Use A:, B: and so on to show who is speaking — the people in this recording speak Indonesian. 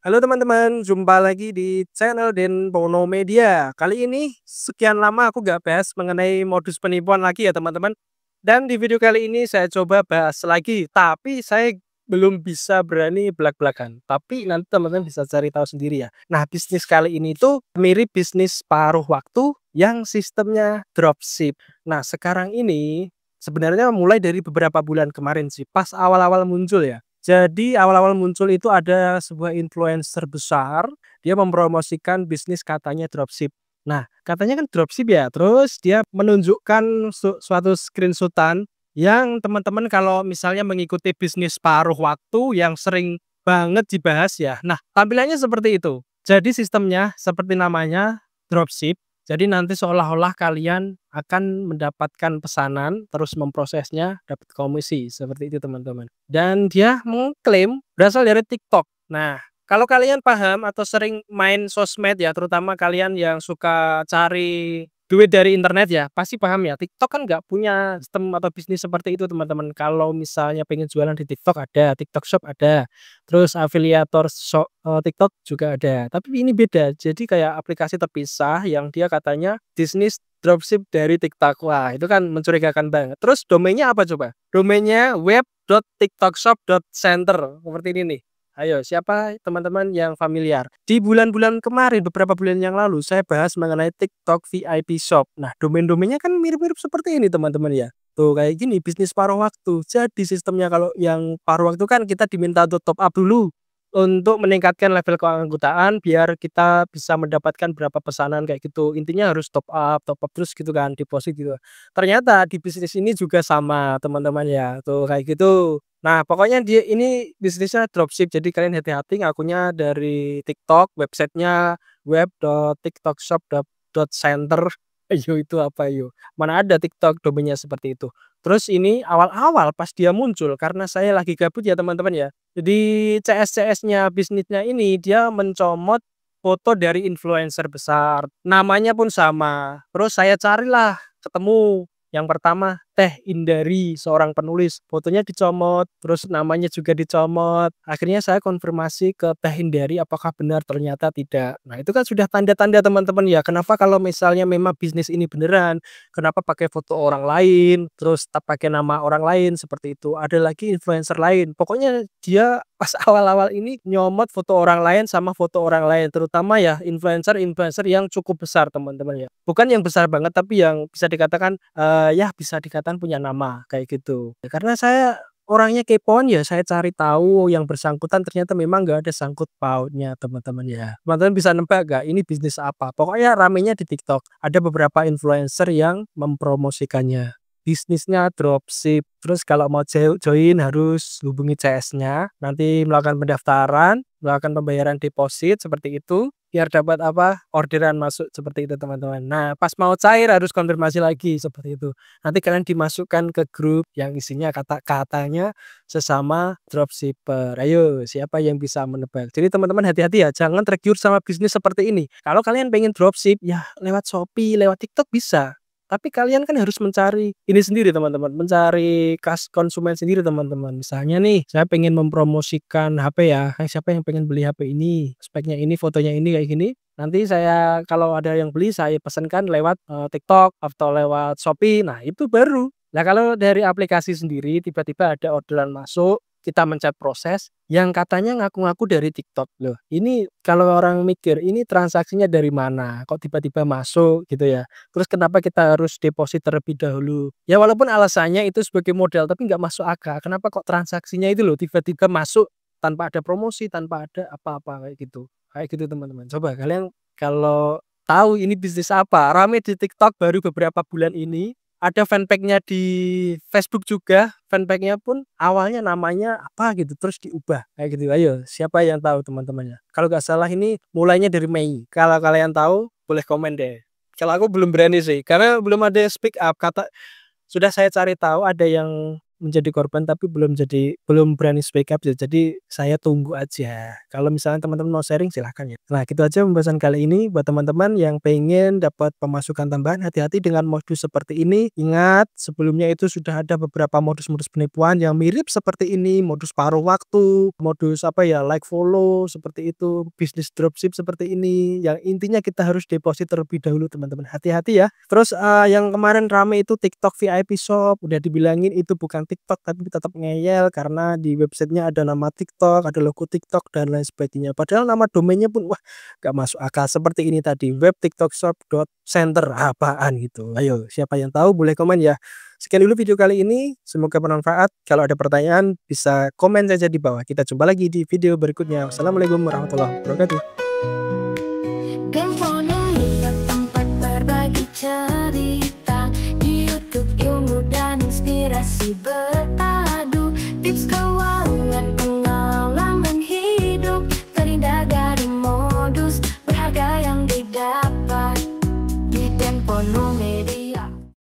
A: Halo teman-teman, jumpa lagi di channel Den Pono Media. Kali ini sekian lama aku gak bahas mengenai modus penipuan lagi ya teman-teman. Dan di video kali ini saya coba bahas lagi, tapi saya belum bisa berani belak-belakan. Tapi nanti teman-teman bisa cari tahu sendiri ya. Nah, bisnis kali ini tuh mirip bisnis paruh waktu yang sistemnya dropship. Nah, sekarang ini sebenarnya mulai dari beberapa bulan kemarin sih, pas awal-awal muncul ya. Jadi awal-awal muncul itu ada sebuah influencer besar, dia mempromosikan bisnis katanya dropship. Nah, katanya kan dropship ya, terus dia menunjukkan suatu screenshotan yang teman-teman kalau misalnya mengikuti bisnis paruh waktu yang sering banget dibahas ya. Nah, tampilannya seperti itu. Jadi sistemnya seperti namanya dropship. Jadi nanti seolah-olah kalian akan mendapatkan pesanan, terus memprosesnya, dapat komisi, seperti itu teman-teman. Dan dia mengklaim berasal dari TikTok. Nah, kalau kalian paham atau sering main sosmed ya, terutama kalian yang suka cari duit dari internet ya, pasti paham ya. TikTok kan nggak punya sistem atau bisnis seperti itu teman-teman. Kalau misalnya pengen jualan di TikTok ada, TikTok Shop ada, terus afiliator TikTok juga ada. Tapi ini beda. Jadi kayak aplikasi terpisah yang dia katanya bisnis dropship dari TikTok. Wah, itu kan mencurigakan banget. Terus domainnya apa coba? Domainnya web.tiktokshop.center. Seperti ini nih. Ayo, siapa teman-teman yang familiar? Di bulan-bulan kemarin, beberapa bulan yang lalu, saya bahas mengenai TikTok VIP Shop. Nah, domain-domainnya kan mirip-mirip seperti ini, teman-teman ya. Tuh, kayak gini, bisnis paruh waktu. Jadi sistemnya kalau yang paruh waktu kan kita diminta untuk top up dulu untuk meningkatkan level keanggotaan biar kita bisa mendapatkan berapa pesanan kayak gitu. Intinya harus top up terus gitu kan, deposit gitu. Ternyata di bisnis ini juga sama teman-teman ya, tuh kayak gitu. Nah, pokoknya dia ini bisnisnya dropship, jadi kalian hati-hati ngakunya dari TikTok, websitenya web.tiktokshop.center. Ayo itu apa yo? Mana ada TikTok domainnya seperti itu. Terus ini awal-awal pas dia muncul karena saya lagi gabut ya teman-teman ya. Jadi CS-CS-nya bisnisnya ini dia mencomot foto dari influencer besar, namanya pun sama. Terus saya carilah, ketemu. Yang pertama, Teh Indari, seorang penulis. Fotonya dicomot, terus namanya juga dicomot. Akhirnya saya konfirmasi ke Teh Indari apakah benar, ternyata tidak. Nah, itu kan sudah tanda-tanda teman-teman ya. Kenapa kalau misalnya memang bisnis ini beneran, kenapa pakai foto orang lain, terus tak pakai nama orang lain seperti itu. Ada lagi influencer lain. Pokoknya dia pas awal-awal ini nyomot foto orang lain sama foto orang lain, terutama ya influencer-influencer yang cukup besar teman-teman ya. Bukan yang besar banget tapi yang bisa dikatakan ya bisa dikatakan punya nama kayak gitu. Ya, karena saya orangnya kepoan ya, saya cari tahu yang bersangkutan ternyata memang nggak ada sangkut pautnya teman-teman ya. Teman-teman bisa nebak nggak ini bisnis apa? Pokoknya ramenya di TikTok. Ada beberapa influencer yang mempromosikannya. Bisnisnya dropship. Terus kalau mau join harus hubungi CS-nya, nanti melakukan pendaftaran, melakukan pembayaran deposit seperti itu biar dapat apa? Orderan masuk seperti itu teman-teman. Nah, pas mau cair harus konfirmasi lagi seperti itu. Nanti kalian dimasukkan ke grup yang isinya kata-katanya sesama dropshipper. Ayo, siapa yang bisa menebak? Jadi teman-teman hati-hati ya, jangan tergiur sama bisnis seperti ini. Kalau kalian pengen dropship, ya lewat Shopee, lewat TikTok bisa. Tapi kalian kan harus mencari ini sendiri teman-teman, mencari konsumen sendiri teman-teman. Misalnya nih, saya pengen mempromosikan HP ya, siapa yang pengen beli HP ini, speknya ini, fotonya ini kayak gini. Nanti saya kalau ada yang beli saya pesankan lewat TikTok atau lewat Shopee. Nah, itu baru. Nah, kalau dari aplikasi sendiri tiba-tiba ada orderan masuk, kita mencet proses yang katanya ngaku-ngaku dari TikTok. Loh, ini kalau orang mikir ini transaksinya dari mana? Kok tiba-tiba masuk gitu ya? Terus kenapa kita harus deposit terlebih dahulu? Ya walaupun alasannya itu sebagai modal tapi nggak masuk akal. Kenapa kok transaksinya itu loh tiba-tiba masuk tanpa ada promosi, tanpa ada apa-apa kayak gitu. Kayak gitu teman-teman. Coba kalian kalau tahu ini bisnis apa, rame di TikTok baru beberapa bulan ini, ada fanpage-nya di Facebook juga, fanpage-nya pun awalnya namanya apa gitu, terus diubah kayak gitu. Ayo, siapa yang tahu teman-temannya? Kalau nggak salah ini mulainya dari Mei. Kalau kalian tahu, boleh komen deh. Kalau aku belum berani sih, karena belum ada speak up. Sudah saya cari tahu ada yang menjadi korban tapi belum berani speak up ya. Jadi saya tunggu aja. Kalau misalnya teman-teman mau sharing silahkan ya. Nah, gitu aja pembahasan kali ini buat teman-teman yang pengen dapat pemasukan tambahan, hati-hati dengan modus seperti ini. Ingat, sebelumnya itu sudah ada beberapa modus-modus penipuan yang mirip seperti ini, modus paruh waktu, modus apa ya, like follow seperti itu, bisnis dropship seperti ini. Yang intinya kita harus deposit terlebih dahulu teman-teman. Hati-hati ya. Terus yang kemarin rame itu TikTok VIP Shop, udah dibilangin itu bukan TikTok tapi tetap ngeyel karena di websitenya ada nama TikTok, ada logo TikTok dan lain sebagainya. Padahal nama domainnya pun wah gak masuk akal seperti ini tadi, web tiktokshop.center apaan gitu. Ayo siapa yang tahu boleh komen ya. Sekian dulu video kali ini, semoga bermanfaat. Kalau ada pertanyaan bisa komen saja di bawah. Kita jumpa lagi di video berikutnya. Wassalamualaikum warahmatullahi wabarakatuh.
B: Tempat berbagi cerita di YouTube, ilmu dan inspirasi berpadu, tips